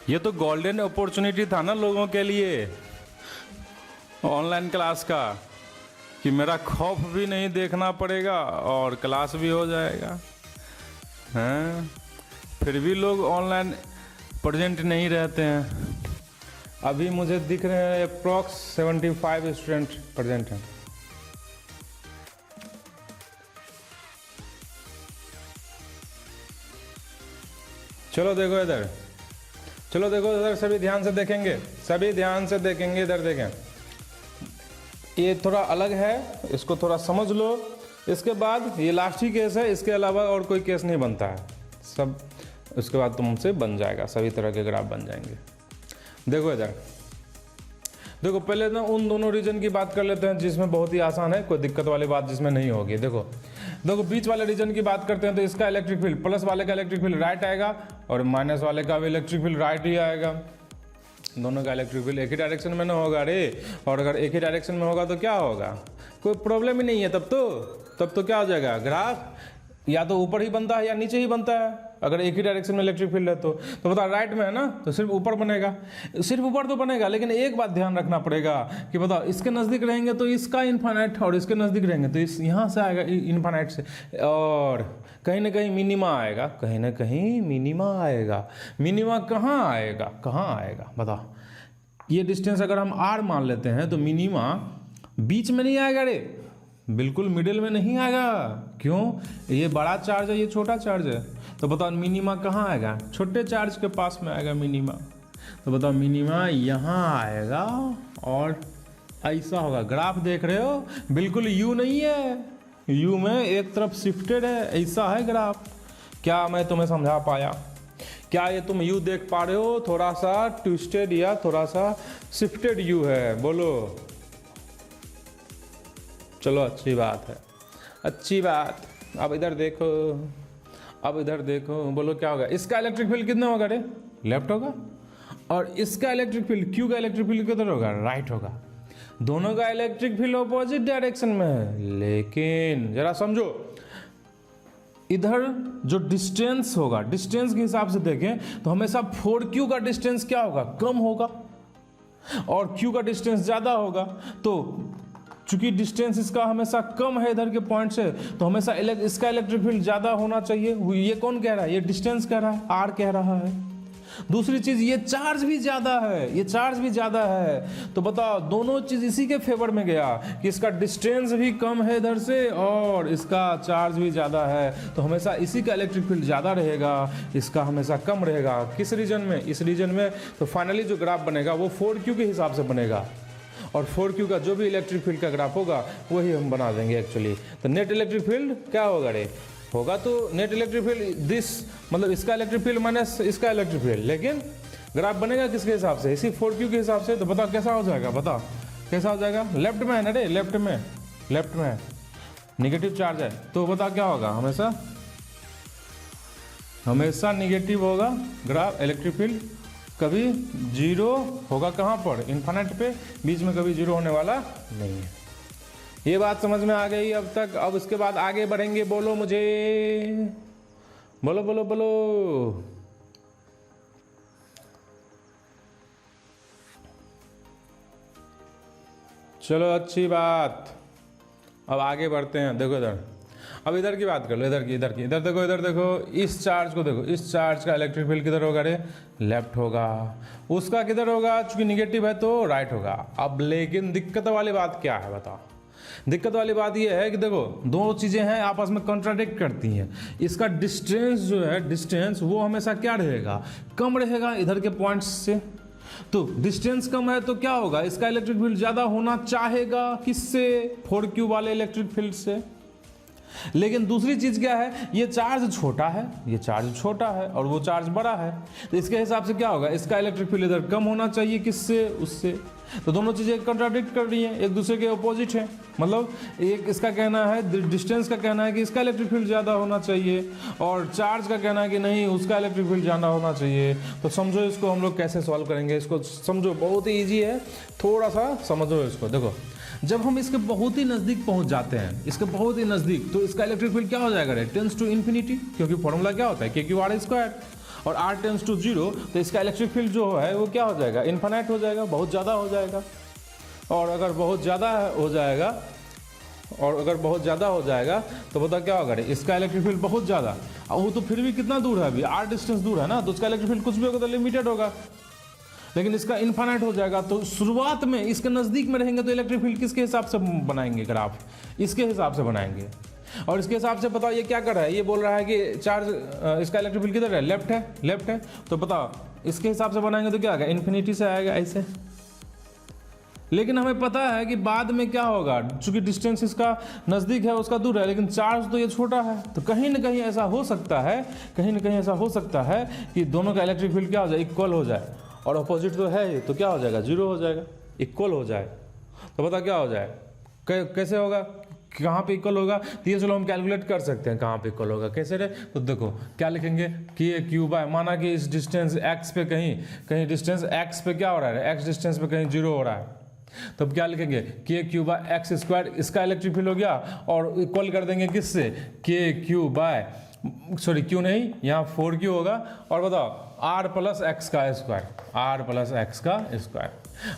S1: ये तो गोल्डन अपॉर्चुनिटी था ना लोगों के लिए ऑनलाइन क्लास का, कि मेरा खौफ भी नहीं देखना पड़ेगा और क्लास भी हो जाएगा। हैं, फिर भी लोग ऑनलाइन प्रेजेंट नहीं रहते हैं। अभी मुझे दिख रहे हैं अप्रॉक्स 75 स्टूडेंट प्रेजेंट हैं। चलो देखो इधर, चलो देखो इधर, सभी ध्यान से देखेंगे, सभी ध्यान से देखेंगे, इधर देखें। ये थोड़ा अलग है, इसको थोड़ा समझ लो। इसके बाद ये लास्ट ही केस है, इसके अलावा और कोई केस नहीं बनता है सब। उसके बाद तुमसे बन जाएगा, सभी तरह के ग्राफ बन जाएंगे। देखो इधर, देखो पहले ना उन दोनों रीजन की बात कर लेते हैं जिसमें बहुत ही आसान है, कोई दिक्कत वाली बात जिसमें नहीं होगी। देखो देखो बीच वाले रीजन की बात करते हैं तो इसका इलेक्ट्रिक फील्ड, प्लस वाले का इलेक्ट्रिक फील्ड राइट आएगा और माइनस वाले का भी इलेक्ट्रिक फील्ड राइट ही आएगा। दोनों का इलेक्ट्रिक फील्ड एक ही डायरेक्शन में ना होगा रे, और अगर एक ही डायरेक्शन में होगा तो क्या होगा, कोई प्रॉब्लम ही नहीं है। तब तो क्या हो जाएगा, ग्राफ या तो ऊपर ही बनता है या नीचे ही बनता है। अगर एक ही डायरेक्शन में इलेक्ट्रिक फील्ड है तो बता, राइट में है ना तो सिर्फ ऊपर बनेगा, सिर्फ ऊपर तो बनेगा। लेकिन एक बात ध्यान रखना पड़ेगा कि बताओ, इसके नज़दीक रहेंगे तो इसका इन्फाइनाइट, और इसके नज़दीक रहेंगे तो इस यहाँ से आएगा इन्फाइनाइट से, और कहीं ना कहीं मिनिमा आएगा, कहीं ना कहीं मिनिमा आएगा। मिनिमा कहाँ आएगा, कहाँ आएगा बताओ। ये डिस्टेंस अगर हम r मान लेते हैं तो मिनिमा बीच में नहीं आएगा रे, बिल्कुल मिडिल में नहीं आएगा। क्यों, ये बड़ा चार्ज है, ये छोटा चार्ज है। तो बताओ मिनिमा कहाँ आएगा, छोटे चार्ज के पास में आएगा मिनिमा। तो बताओ मिनिमा यहाँ आएगा और ऐसा होगा। ग्राफ देख रहे हो, बिल्कुल यू नहीं है, यू में एक तरफ शिफ्टेड है, ऐसा है ग्राफ। क्या मैं तुम्हें समझा पाया? क्या ये तुम यू देख पा रहे हो, थोड़ा सा ट्विस्टेड या थोड़ा सा शिफ्टेड यू है, बोलो। चलो अच्छी बात है, अच्छी बात। अब इधर देखो, अब इधर देखो, बोलो क्या होगा। इसका इलेक्ट्रिक फील्ड कितना होगा रे, लेफ्ट होगा, और इसका इलेक्ट्रिक फील्ड क्यू का इलेक्ट्रिक फील्ड किधर होगा, राइट होगा। दोनों का इलेक्ट्रिक फील्ड ऑपोजिट डायरेक्शन में है। लेकिन जरा समझो, इधर जो डिस्टेंस होगा, डिस्टेंस के हिसाब से देखें तो हमेशा 4Q का डिस्टेंस क्या होगा, कम होगा, और Q का डिस्टेंस ज्यादा होगा। तो चूंकि डिस्टेंस इसका हमेशा कम है इधर के पॉइंट से, तो हमेशा इसका इलेक्ट्रिक फील्ड ज्यादा होना चाहिए। ये कौन कह रहा है, ये डिस्टेंस कह रहा है, R कह रहा है। दूसरी चीज, ये चार्ज भी ज्यादा है, ये चार्ज भी ज्यादा है। तो बताओ, दोनों चीज इसी के फेवर में गया कि इसका डिस्टेंस भी कम है इधर से और इसका चार्ज भी ज्यादा है। तो हमेशा इसी का इलेक्ट्रिक फील्ड ज्यादा रहेगा, इसका हमेशा कम रहेगा। किस रीजन में, इस रीजन में। तो फाइनली जो ग्राफ बनेगा वो 4Q के हिसाब से बनेगा, और 4Q का जो भी इलेक्ट्रिक फील्ड का ग्राफ होगा वही हम बना देंगे एक्चुअली। तो नेट इलेक्ट्रिक फील्ड क्या होगा रे, होगा तो नेट इलेक्ट्रिक फील्ड दिस, मतलब इसका इलेक्ट्रिक फील्ड माइनस इसका इलेक्ट्रिक फील्ड। लेकिन ग्राफ बनेगा किसके हिसाब से, इसी 4Q के हिसाब से। तो बताओ कैसा हो जाएगा, बताओ कैसा हो जाएगा। लेफ्ट में है ना रे, लेफ्ट में है, निगेटिव चार्ज है, तो बताओ क्या होगा, हमेशा निगेटिव होगा ग्राफ, इलेक्ट्रिक फील्ड कभी जीरो होगा। कहाँ पर, इन्फिनिट पे, बीच में कभी जीरो होने वाला नहीं है। ये बात समझ में आ गई अब तक। अब इसके बाद आगे बढ़ेंगे, बोलो मुझे, बोलो बोलो बोलो। चलो अच्छी बात, अब आगे बढ़ते हैं, देखो इधर, अब इधर की बात कर लो, इधर की, इधर देखो, इधर देखो, इस चार्ज को देखो, इस चार्ज का इलेक्ट्रिक फील्ड किधर होगा रे, लेफ्ट होगा, उसका किधर होगा, चूंकि निगेटिव है तो राइट होगा। अब लेकिन दिक्कत वाली बात क्या है बताओ, दिक्कत वाली बात ये है कि देखो दो चीज़ें हैं आपस में कॉन्ट्राडिक्ट करती हैं। इसका डिस्टेंस जो है, डिस्टेंस वो हमेशा क्या रहेगा, कम रहेगा इधर के पॉइंट्स से। तो डिस्टेंस कम है तो क्या होगा, इसका इलेक्ट्रिक फील्ड ज़्यादा होना चाहेगा किससे, 4q वाले इलेक्ट्रिक फील्ड से। लेकिन दूसरी चीज क्या है, ये चार्ज छोटा है, ये चार्ज छोटा है और वो चार्ज बड़ा है, तो इसके हिसाब से क्या होगा, इसका इलेक्ट्रिक फील्ड इधर कम होना चाहिए किससे, उससे। तो दोनों चीजें कंट्राडिक्ट कर रही हैं, एक दूसरे के अपोजिट है। मतलब एक इसका कहना है, डिस्टेंस का कहना है कि इसका इलेक्ट्रिक फील्ड ज़्यादा होना चाहिए, और चार्ज का कहना है कि नहीं उसका इलेक्ट्रिक फील्ड ज़्यादा होना चाहिए। तो समझो इसको हम लोग कैसे सॉल्व करेंगे, इसको समझो, बहुत ही ईजी है, थोड़ा सा समझो इसको। देखो जब हम इसके बहुत ही नज़दीक पहुंच जाते हैं, इसके बहुत ही नज़दीक, तो इसका इलेक्ट्रिक फील्ड क्या हो जाएगा, टेंस टू इन्फिनिटी, क्योंकि फॉर्मूला क्या होता है KQ_R², और R टेंस टू 0, तो इसका इलेक्ट्रिक फील्ड जो है वो क्या हो जाएगा, इन्फिनाइट हो जाएगा, बहुत ज़्यादा हो जाएगा। और अगर बहुत ज़्यादा हो जाएगा, तो बता क्या होगा, इसका इलेक्ट्रिक फील्ड बहुत ज़्यादा, और वो तो फिर भी कितना दूर है, अभी R डिस्टेंस दूर है ना, तो उसका इलेक्ट्रिक फील्ड कुछ भी होगा तो लिमिटेड होगा, लेकिन इसका इन्फिनाइट हो जाएगा। तो शुरुआत में इसके नज़दीक में रहेंगे तो इलेक्ट्रिक फील्ड किसके हिसाब से बनाएंगे ग्राफ, इसके हिसाब से बनाएंगे। और इसके हिसाब से बताओ ये क्या कर रहा है, ये बोल रहा है कि चार्ज, इसका इलेक्ट्रिक फील्ड किधर है, लेफ्ट है, तो बताओ इसके हिसाब से बनाएंगे तो क्या आएगा, इन्फिनिटी से आएगा ऐसे। लेकिन हमें पता है कि बाद में क्या होगा, चूंकि डिस्टेंस इसका नज़दीक है उसका दूर है, लेकिन चार्ज तो ये छोटा है, तो कहीं ना कहीं ऐसा हो सकता है, कि दोनों का इलेक्ट्रिक फील्ड क्या हो जाए, इक्वल हो जाए, और अपोजिट तो है तो क्या हो जाएगा, 0 हो जाएगा, इक्वल हो जाए। तो बता क्या हो जाए, कैसे होगा, कहाँ पे इक्वल होगा, तो ये चलो हम कैलकुलेट कर सकते हैं कहाँ पे इक्वल होगा, कैसे रे, तो देखो क्या लिखेंगे, KQ/, माना कि इस डिस्टेंस x पे कहीं डिस्टेंस x पे क्या हो रहा है, x डिस्टेंस पे कहीं 0 हो रहा है, तब क्या लिखेंगे, KQ/x², इसका इलेक्ट्रिक फील्ड हो गया, और इक्वल कर देंगे किससे, Q नहीं, यहाँ 4Q होगा, और बताओ R + x का स्क्वायर।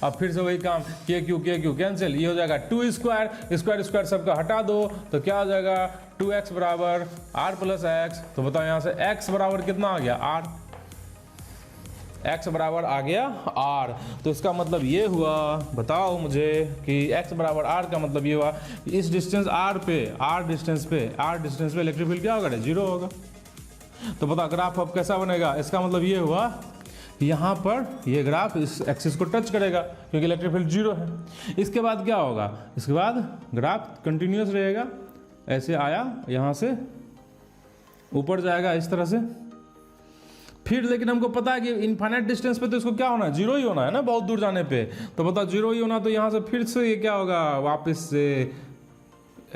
S1: अब फिर से वही काम, KQ कैंसिल, ये हो जाएगा 2 स्क्वायर सबका हटा दो, तो क्या हो जाएगा, 2x बराबर R + x। तो बताओ यहाँ से x बराबर कितना आ गया, R, x बराबर आ गया R। तो इसका मतलब ये हुआ, बताओ मुझे कि x बराबर R का मतलब ये हुआ, इस डिस्टेंस R डिस्टेंस पे इलेक्ट्रिक फील्ड क्या होगा, 0 होगा। तो बता ग्राफ अब कैसा बनेगा, इसका मतलब ये हुआ कि यहाँ पर ये ग्राफ इस एक्सिस को टच करेगा, क्योंकि इलेक्ट्रिक फील्ड 0 है। इसके बाद क्या होगा, इसके बाद ग्राफ कंटिन्यूस रहेगा, ऐसे आया यहाँ से ऊपर जाएगा इस तरह से, फिर लेकिन हमको पता है कि इनफाइनाइट डिस्टेंस पे तो इसको क्या होना है, 0 ही होना है ना, बहुत दूर जाने पे, तो बता 0 ही होना, तो यहाँ से फिर से ये क्या होगा, वापस से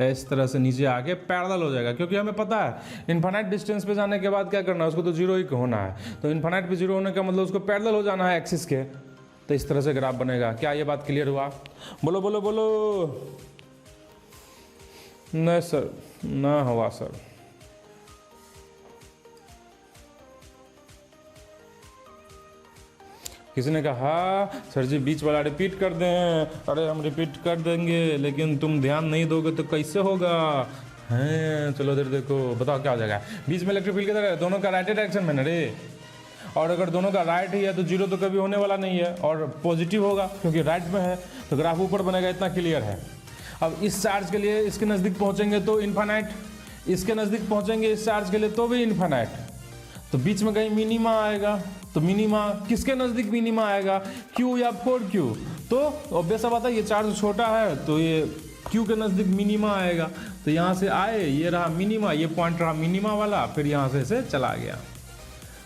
S1: इस तरह से नीचे आके पैरेलल हो जाएगा, क्योंकि हमें पता है इनफाइनाइट डिस्टेंस पे जाने के बाद क्या करना है, उसको तो 0 ही होना है, तो इनफाइनाइट पे 0 होने का मतलब उसको पैरेलल हो जाना है एक्सिस के, तो इस तरह से ग्राफ बनेगा। क्या ये बात क्लियर हुआ, बोलो बोलो बोलो, नहीं सर ना हुआ सर, किसी ने कहा सर जी बीच वाला रिपीट कर दें, अरे हम रिपीट कर देंगे, लेकिन तुम ध्यान नहीं दोगे तो कैसे होगा, हैं चलो इधर देखो, बताओ क्या हो जाएगा, बीच में इलेक्ट्रिक फील्ड किधर है, दोनों का राइट डायरेक्शन में ना रे, और अगर दोनों का राइट ही है तो 0 तो कभी होने वाला नहीं है, और पॉजिटिव होगा क्योंकि राइट में है, तो ग्राफ ऊपर बनेगा, इतना क्लियर है। अब इस चार्ज के लिए इसके नज़दीक पहुँचेंगे तो इनफाइनाइट, इसके नज़दीक पहुँचेंगे इस चार्ज के लिए तो भी इनफाइनाइट, तो बीच में कहीं मिनिमा आएगा, तो मिनिमा किसके नज़दीक मिनिमा आएगा, Q या 4Q, तो ऑब्वियस बात है ये चार्ज छोटा है तो ये Q के नज़दीक मिनिमा आएगा, तो यहाँ से आए, ये रहा मिनिमा, ये पॉइंट रहा मिनिमा वाला, फिर यहाँ से इसे चला गया,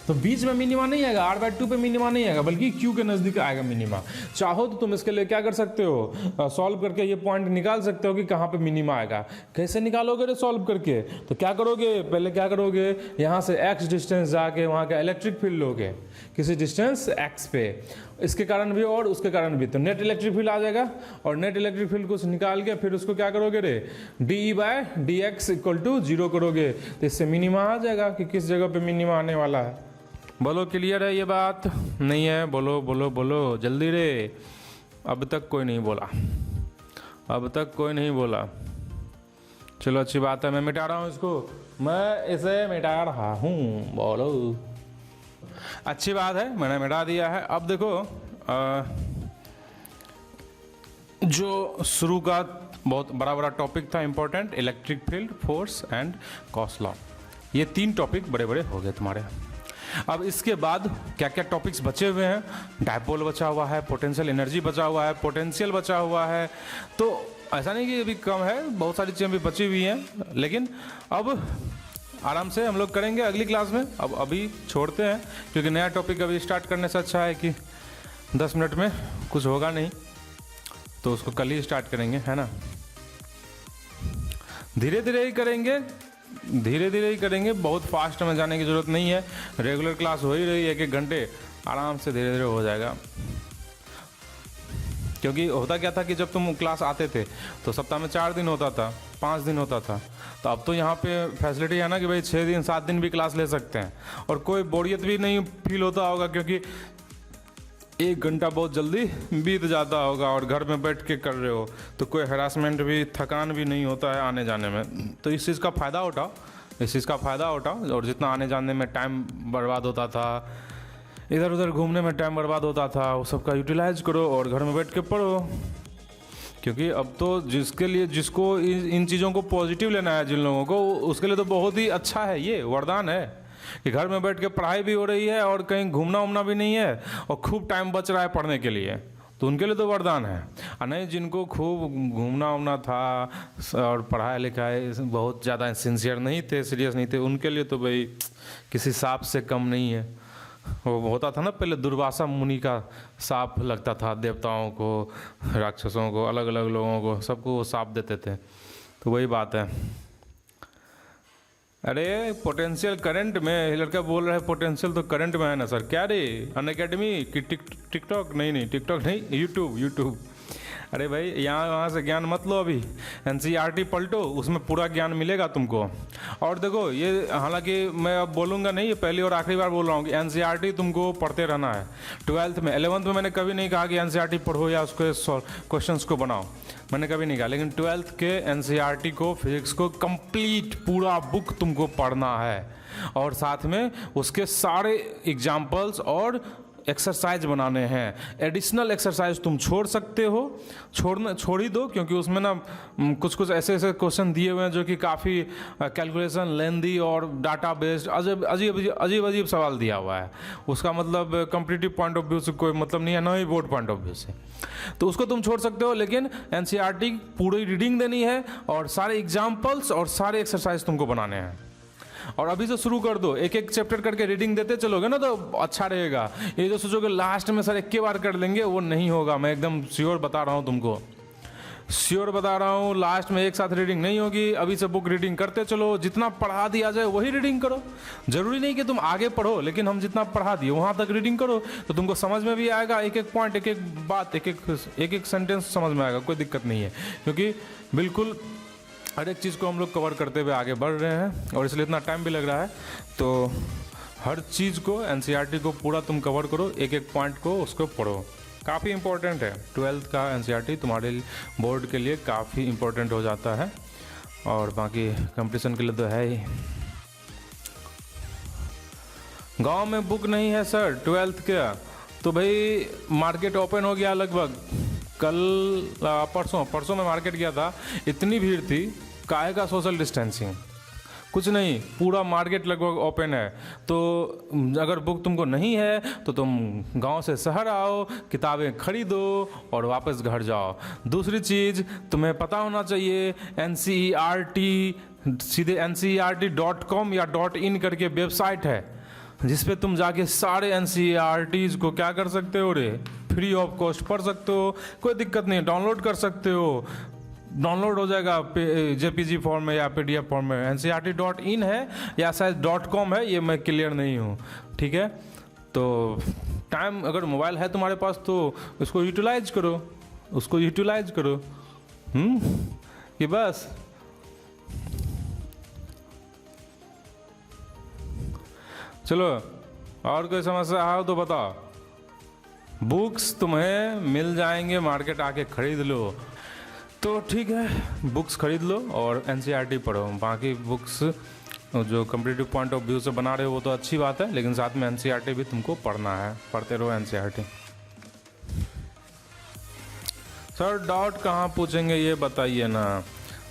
S1: तो बीच में मिनिमा नहीं आएगा, R/2 पे मिनिमा नहीं आएगा, बल्कि Q के नज़दीक आएगा मिनिमा। चाहो तो तुम इसके लिए क्या कर सकते हो, सॉल्व करके ये पॉइंट निकाल सकते हो कि कहाँ पे मिनिमा आएगा। कैसे निकालोगे रे सॉल्व करके, तो क्या करोगे, पहले क्या करोगे, यहाँ से x डिस्टेंस जाके वहाँ का इलेक्ट्रिक फील्ड लोगे किसी डिस्टेंस x पे, इसके कारण भी और उसके कारण भी, तो नेट इलेक्ट्रिक फील्ड आ जाएगा, और नेट इलेक्ट्रिक फील्ड को निकाल के फिर उसको क्या करोगे रे, dE/dx = 0 करोगे, तो इससे मिनिमा आ जाएगा कि किस जगह पे मिनिमा आने वाला है। बोलो क्लियर है ये बात, नहीं है, बोलो बोलो बोलो जल्दी रे, अब तक कोई नहीं बोला, चलो अच्छी बात है, मैं मिटा रहा हूँ इसको, मैं इसे मिटा रहा हूँ, बोलो। अच्छी बात है, मैंने मिटा दिया है। अब देखो जो शुरू का बहुत बड़ा बड़ा टॉपिक था important, electric field, force and Gauss law, ये 3 टॉपिक बड़े बड़े हो गए तुम्हारे। अब इसके बाद क्या क्या टॉपिक्स बचे हुए हैं, डायपोल बचा हुआ है, पोटेंशियल एनर्जी बचा हुआ है, पोटेंशियल बचा हुआ है। तो ऐसा नहीं कि अभी कम है, बहुत सारी चीज़ें भी बची हुई हैं, लेकिन अब आराम से हम लोग करेंगे अगली क्लास में। अब अभी छोड़ते हैं, क्योंकि नया टॉपिक अभी स्टार्ट करने से अच्छा है कि 10 मिनट में कुछ होगा नहीं, तो उसको कल ही स्टार्ट करेंगे, है ना। धीरे धीरे ही करेंगे, धीरे धीरे ही करेंगे, बहुत फास्ट में जाने की ज़रूरत नहीं है। रेगुलर क्लास हो ही रही है 1-1 घंटे, आराम से धीरे धीरे हो जाएगा। क्योंकि होता क्या था कि जब तुम क्लास आते थे तो सप्ताह में 4 दिन होता था, 5 दिन होता था, तो अब तो यहाँ पे फैसिलिटी है ना कि भाई 6 दिन 7 दिन भी क्लास ले सकते हैं, और कोई बोरियत भी नहीं फील होता होगा, क्योंकि 1 घंटा बहुत जल्दी बीत जाता होगा, और घर में बैठ के कर रहे हो तो कोई हरासमेंट भी, थकान भी नहीं होता है आने जाने में। तो इस चीज़ का फ़ायदा उठाओ, इस चीज़ का फ़ायदा उठाओ। और जितना आने जाने में टाइम बर्बाद होता था, इधर उधर घूमने में टाइम बर्बाद होता था, वो सब का यूटिलाइज करो और घर में बैठ के पढ़ो। क्योंकि अब तो जिसके लिए, जिसको इन चीज़ों को पॉजिटिव लेना है, जिन लोगों को, उसके लिए तो बहुत ही अच्छा है, ये वरदान है कि घर में बैठ के पढ़ाई भी हो रही है और कहीं घूमना उमना भी नहीं है, और खूब टाइम बच रहा है पढ़ने के लिए, तो उनके लिए तो वरदान है। और नहीं, जिनको खूब घूमना उमना था और पढ़ाई लिखाई बहुत ज़्यादा सिंसियर नहीं थे, सीरियस नहीं थे, उनके लिए तो भाई किसी सांप से कम नहीं है। वो होता था ना पहले, दुर्वासा मुनि का सांप लगता था देवताओं को, राक्षसों को, अलग अलग लोगों को, सबको वो सांप देते थे। तो वही बात है। अरे पोटेंशियल करंट में, लड़का बोल रहा है पोटेंशियल तो करंट में है ना सर। क्या रे, अनअकैडमी कि टिकटॉक? नहीं टिकटॉक नहीं, यूट्यूब। अरे भाई यहाँ वहाँ से ज्ञान मत लो, अभी NCERT पलटो, उसमें पूरा ज्ञान मिलेगा तुमको। और देखो ये, हालांकि मैं अब बोलूँगा नहीं, ये पहली और आखिरी बार बोल रहा हूँ कि NCERT तुमको पढ़ते रहना है। 12th में, 11th में मैंने कभी नहीं कहा कि NCERT पढ़ो या उसके क्वेश्चंस को बनाओ, मैंने कभी नहीं कहा। लेकिन 12th के NCERT को, फिजिक्स को कंप्लीट पूरा बुक तुमको पढ़ना है, और साथ में उसके सारे एग्जाम्पल्स और एक्सरसाइज बनाने हैं। एडिशनल एक्सरसाइज तुम छोड़ सकते हो, छोड़ ही दो, क्योंकि उसमें ना कुछ ऐसे क्वेश्चन दिए हुए हैं जो कि काफ़ी कैलकुलेशन, लेंदी और डाटा बेस्ड अजीब सवाल दिया हुआ है। उसका मतलब कॉम्पिटिटिव पॉइंट ऑफ व्यू से कोई मतलब नहीं है, ना ही बोर्ड पॉइंट ऑफ व्यू से, तो उसको तुम छोड़ सकते हो। लेकिन NCERT पूरी रीडिंग देनी है, और सारे एग्जाम्पल्स और सारे एक्सरसाइज तुमको बनाने हैं। और अभी से शुरू कर दो, एक एक चैप्टर करके रीडिंग देते चलोगे ना तो अच्छा रहेगा। ये जो सोचोगे लास्ट में सर 1 बार कर लेंगे, वो नहीं होगा। मैं एकदम श्योर बता रहा हूँ तुमको, श्योर बता रहा हूँ, लास्ट में एक साथ रीडिंग नहीं होगी। अभी से बुक रीडिंग करते चलो, जितना पढ़ा दिया जाए वही रीडिंग करो। जरूरी नहीं कि तुम आगे पढ़ो, लेकिन हम जितना पढ़ा दिए वहाँ तक रीडिंग करो, तो तुमको समझ में भी आएगा। एक एक पॉइंट, एक एक बात, एक एक सेंटेंस समझ में आएगा, कोई दिक्कत नहीं है। क्योंकि बिल्कुल हर एक चीज़ को हम लोग कवर करते हुए आगे बढ़ रहे हैं, और इसलिए इतना टाइम भी लग रहा है। तो हर चीज़ को, NCERT को पूरा तुम कवर करो, एक एक पॉइंट को उसको पढ़ो, काफ़ी इंपॉर्टेंट है। 12th का NCERT तुम्हारे बोर्ड के लिए काफ़ी इंपॉर्टेंट हो जाता है, और बाकी कंपटीशन के लिए तो है ही। गांव में बुक नहीं है सर 12th का, तो भाई मार्केट ओपन हो गया लगभग। कल परसों में मार्केट गया था, इतनी भीड़ थी, काहे का सोशल डिस्टेंसिंग, कुछ नहीं, पूरा मार्केट लगभग ओपन है। तो अगर बुक तुमको नहीं है तो तुम गांव से शहर आओ, किताबें खरीदो और वापस घर जाओ। दूसरी चीज़ तुम्हें पता होना चाहिए, NCERT सीधे NCERT.com या .in करके वेबसाइट है, जिस पे तुम जाके सारे NCERTs को क्या कर सकते हो रे, फ्री ऑफ कॉस्ट पढ़ सकते हो, कोई दिक्कत नहीं, डाउनलोड कर सकते हो। डाउनलोड हो जाएगा JPG फॉर्म में या PDF फॉर्म में। NCERT.in है या शायद .com है, ये मैं क्लियर नहीं हूँ, ठीक है। तो टाइम, अगर मोबाइल है तुम्हारे पास तो उसको यूटिलाइज करो, उसको यूटिलाइज करो। कि बस चलो, और कोई समस्या हो तो बताओ। बुक्स तुम्हें मिल जाएंगे, मार्केट आके खरीद लो। तो ठीक है, बुक्स खरीद लो और एनसीईआरटी पढ़ो। बाकी बुक्स जो कम्पिटिटिव पॉइंट ऑफ व्यू से बना रहे हो वो तो अच्छी बात है, लेकिन साथ में एनसीईआरटी भी तुमको पढ़ना है, पढ़ते रहो एनसीईआरटी। सर डाउट कहाँ पूछेंगे ये बताइए ना,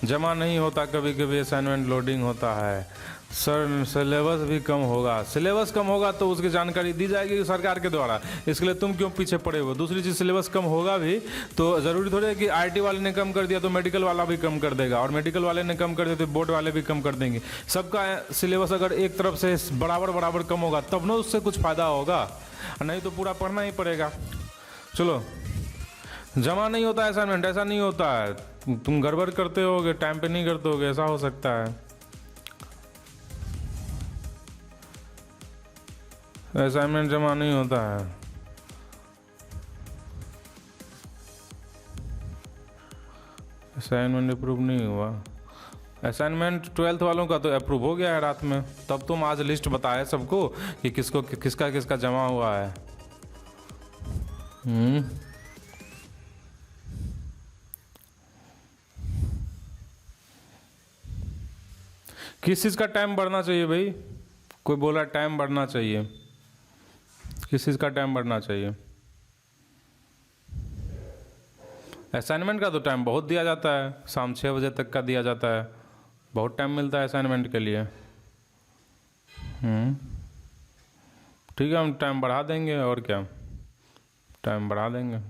S1: जमा नहीं होता, कभी कभी असाइनमेंट लोडिंग होता है। सर सिलेबस भी कम होगा, सिलेबस कम होगा तो उसकी जानकारी दी जाएगी सरकार के द्वारा, इसके लिए तुम क्यों पीछे पड़े हो। दूसरी चीज़, सिलेबस कम होगा भी तो ज़रूरी थोड़ी है कि आईटी वाले ने कम कर दिया तो मेडिकल वाला भी कम कर देगा, और मेडिकल वाले ने कम कर दिया तो बोर्ड वाले भी कम कर देंगे। सबका सिलेबस अगर एक तरफ से बराबर बराबर कम होगा तब ना उससे कुछ फ़ायदा होगा, नहीं तो पूरा पढ़ना ही पड़ेगा। चलो, जमा नहीं होता है असाइनमेंट, ऐसा नहीं होता है, तुम गड़बड़ करते होगे, टाइम पे नहीं करते होगे, ऐसा हो सकता है। असाइनमेंट जमा नहीं होता है, असाइनमेंट अप्रूव नहीं हुआ। असाइनमेंट 12th वालों का तो अप्रूव हो गया है रात में, तब तुम आज लिस्ट बताए सबको कि किसको किसका किसका जमा हुआ है। किस चीज़ का टाइम बढ़ना चाहिए भाई? कोई बोला टाइम बढ़ना चाहिए, किस चीज़ का टाइम बढ़ना चाहिए? असाइनमेंट का तो टाइम बहुत दिया जाता है, शाम 6 बजे तक का दिया जाता है, बहुत टाइम मिलता है असाइनमेंट के लिए। ठीक है, हम टाइम बढ़ा देंगे, और क्या, टाइम बढ़ा देंगे।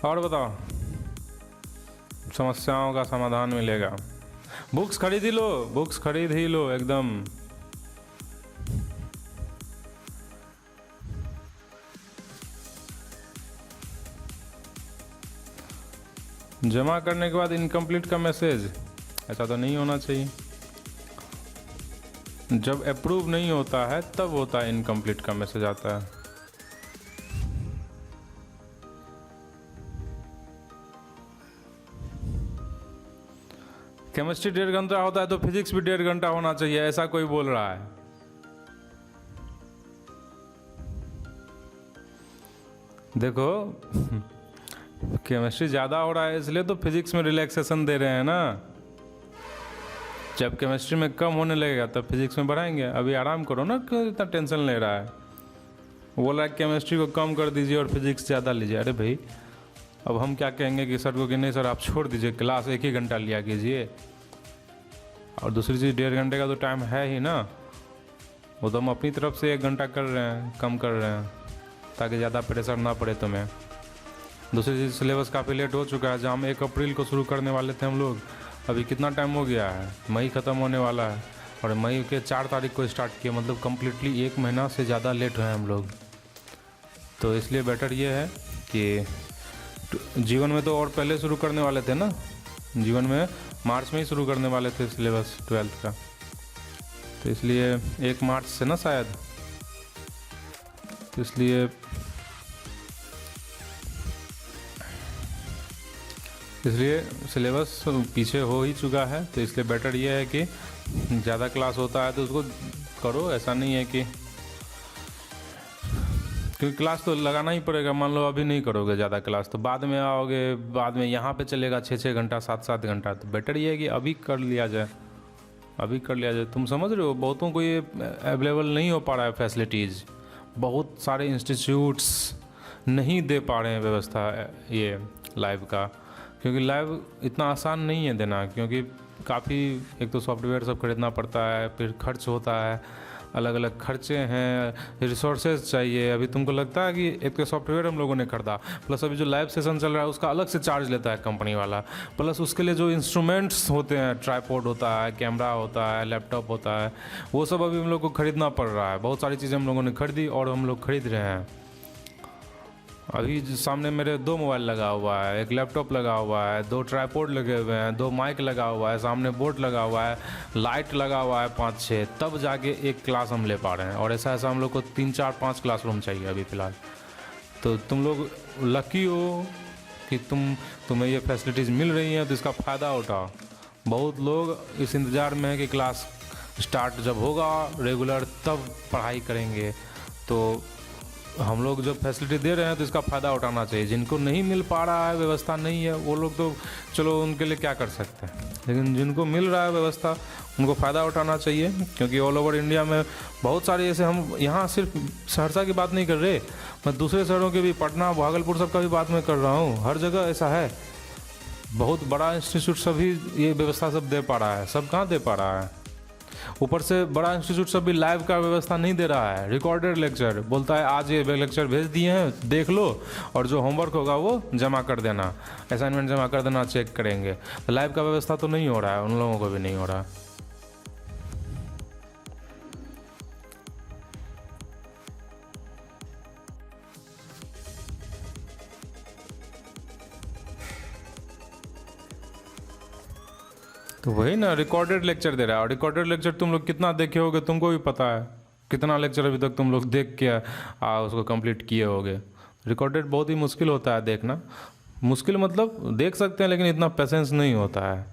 S1: और बताओ, समस्याओं का समाधान मिलेगा। बुक्स खरीद ही लो, बुक्स खरीद ही लो एकदम। जमा करने के बाद इनकम्प्लीट का मैसेज, ऐसा तो नहीं होना चाहिए। जब अप्रूव नहीं होता है तब होता है इनकम्प्लीट का मैसेज आता है। केमिस्ट्री 1.5 घंटा होता है तो फिजिक्स भी 1.5 घंटा होना चाहिए, ऐसा कोई बोल रहा है? देखो केमिस्ट्री ज़्यादा हो रहा है इसलिए तो फिजिक्स में रिलैक्सेशन दे रहे हैं ना, जब केमिस्ट्री में कम होने लगेगा तब फिजिक्स में बढ़ाएंगे। अभी आराम करो ना, क्यों इतना टेंशन ले रहा है? बोला केमिस्ट्री को कम कर दीजिए और फिजिक्स ज़्यादा लीजिए। अरे भाई, अब हम क्या कहेंगे कि सर को कि नहीं सर आप छोड़ दीजिए, क्लास 1 ही घंटा लिया कीजिए। और दूसरी चीज़, 1.5 घंटे का तो टाइम है ही ना, वो तो हम अपनी तरफ से 1 घंटा कर रहे हैं, कम कर रहे हैं, ताकि ज़्यादा प्रेशर ना पड़े तुम्हें। दूसरी चीज़, सिलेबस काफ़ी लेट हो चुका है, जहाँ हम 1 अप्रैल को शुरू करने वाले थे हम लोग, अभी कितना टाइम हो गया है, मई ख़त्म होने वाला है, और मई के 4 तारीख को स्टार्ट किया, मतलब कम्प्लीटली 1 महीना से ज़्यादा लेट हुए हम लोग। तो इसलिए बेटर ये है कि जीवन में तो और पहले शुरू करने वाले थे ना, जीवन में मार्च में ही शुरू करने वाले थे सिलेबस 12th का, तो इसलिए 1 मार्च से ना शायद, तो इसलिए सिलेबस पीछे हो ही चुका है। तो इसलिए बेटर ये है कि ज़्यादा क्लास होता है तो उसको करो, ऐसा नहीं है कि, क्योंकि क्लास तो लगाना ही पड़ेगा। मान लो अभी नहीं करोगे ज़्यादा क्लास तो बाद में आओगे, बाद में यहाँ पे चलेगा 6-6 घंटा 7-7 घंटा, तो बेटर ये है कि अभी कर लिया जाए, अभी कर लिया जाए। तुम समझ रहे हो, बहुतों को ये अवेलेबल नहीं हो पा रहा है फैसिलिटीज़, बहुत सारे इंस्टीट्यूट्स नहीं दे पा रहे हैं व्यवस्था ये लाइव का, क्योंकि लाइव इतना आसान नहीं है देना, क्योंकि काफ़ी एक तो सॉफ्टवेयर सब खरीदना पड़ता है, फिर खर्च होता है, अलग अलग खर्चे हैं, रिसोर्सेज चाहिए। अभी तुमको लगता है कि एक तो सॉफ्टवेयर हम लोगों ने खरीदा, प्लस अभी जो लाइव सेशन चल रहा है उसका अलग से चार्ज लेता है कंपनी वाला, प्लस उसके लिए जो इंस्ट्रूमेंट्स होते हैं, ट्राइपॉड होता है, कैमरा होता है, लैपटॉप होता है, वो सब अभी हम लोग को खरीदना पड़ रहा है। बहुत सारी चीज़ें हम लोगों ने खरीदी और हम लोग खरीद रहे हैं। अभी सामने मेरे 2 मोबाइल लगा हुआ है, 1 लैपटॉप लगा हुआ है, 2 ट्राइपॉड लगे हुए हैं, 2 माइक लगा हुआ है, सामने बोर्ड लगा हुआ है, लाइट लगा हुआ है 5-6, तब जाके एक क्लास हम ले पा रहे हैं। और ऐसा हम लोग को 3-4-5 क्लासरूम चाहिए अभी फ़िलहाल। तो तुम लोग लकी हो कि तुम्हें ये फैसिलिटीज़ मिल रही हैं, तो इसका फ़ायदा उठाओ। बहुत लोग इस इंतज़ार में है कि क्लास स्टार्ट जब होगा रेगुलर तब पढ़ाई करेंगे, तो हम लोग जब फैसिलिटी दे रहे हैं तो इसका फ़ायदा उठाना चाहिए। जिनको नहीं मिल पा रहा है, व्यवस्था नहीं है, वो लोग तो चलो उनके लिए क्या कर सकते हैं, लेकिन जिनको मिल रहा है व्यवस्था उनको फ़ायदा उठाना चाहिए। क्योंकि ऑल ओवर इंडिया में बहुत सारे ऐसे, हम यहाँ सिर्फ सहरसा की बात नहीं कर रहे, मैं दूसरे शहरों के भी, पटना, भागलपुर सब का भी बात मैं कर रहा हूँ। हर जगह ऐसा है, बहुत बड़ा इंस्टीट्यूट सभी ये व्यवस्था सब दे पा रहा है, सब कहाँ दे पा रहा है। ऊपर से बड़ा इंस्टीट्यूट सब भी लाइव का व्यवस्था नहीं दे रहा है, रिकॉर्डेड लेक्चर बोलता है आज ये लेक्चर भेज दिए हैं, देख लो और जो होमवर्क होगा वो जमा कर देना, असाइनमेंट जमा कर देना, चेक करेंगे। तो लाइव का व्यवस्था तो नहीं हो रहा है, उन लोगों को भी नहीं हो रहा है। तो वही ना, रिकॉर्डेड लेक्चर दे रहा है, और रिकॉर्डेड लेक्चर तुम लोग कितना देखे होगे तुमको भी पता है, कितना लेक्चर अभी तक तुम लोग देख के उसको कंप्लीट किए होगे। रिकॉर्डेड बहुत ही मुश्किल होता है देखना, मुश्किल मतलब देख सकते हैं लेकिन इतना पेशेंस नहीं होता है।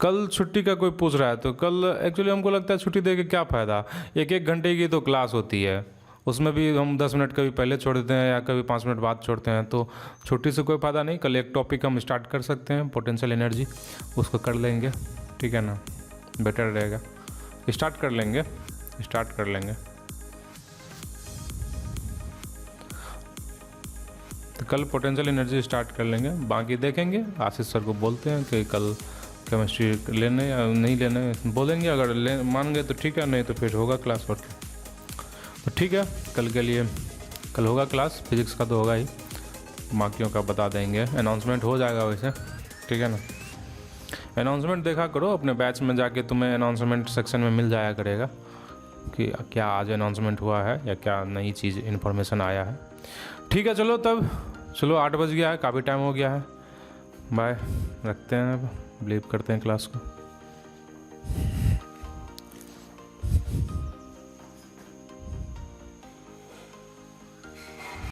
S1: कल छुट्टी का कोई पूछ रहा है तो कल एक्चुअली हमको लगता है छुट्टी दे के क्या फ़ायदा, 1-1 घंटे की तो क्लास होती है, उसमें भी हम 10 मिनट कभी पहले छोड़ देते हैं या कभी 5 मिनट बाद छोड़ते हैं, तो छुट्टी से कोई फ़ायदा नहीं। कल एक टॉपिक हम स्टार्ट कर सकते हैं, पोटेंशियल एनर्जी, उसको कर लेंगे, ठीक है ना, बेटर रहेगा। स्टार्ट कर लेंगे। तो कल पोटेंशियल एनर्जी स्टार्ट कर लेंगे, बाकी देखेंगे। आशीष सर को बोलते हैं कि कल केमिस्ट्री लेने या नहीं लेने, बोलेंगे, अगर मान गए तो ठीक है, नहीं तो फिर होगा क्लास वर्क। तो ठीक है, कल के लिए कल होगा क्लास, फिजिक्स का तो होगा ही, बाकियों का बता देंगे, अनाउंसमेंट हो जाएगा वैसे, ठीक है ना। अनाउंसमेंट देखा करो अपने बैच में जाके, तुम्हें अनाउंसमेंट सेक्शन में मिल जाया करेगा कि क्या आज अनाउंसमेंट हुआ है या क्या नई चीज़ इन्फॉर्मेशन आया है। ठीक है, चलो तब, चलो 8 बज गया है, काफ़ी टाइम हो गया है, बाय, रखते हैं, अब लीव करते हैं क्लास को।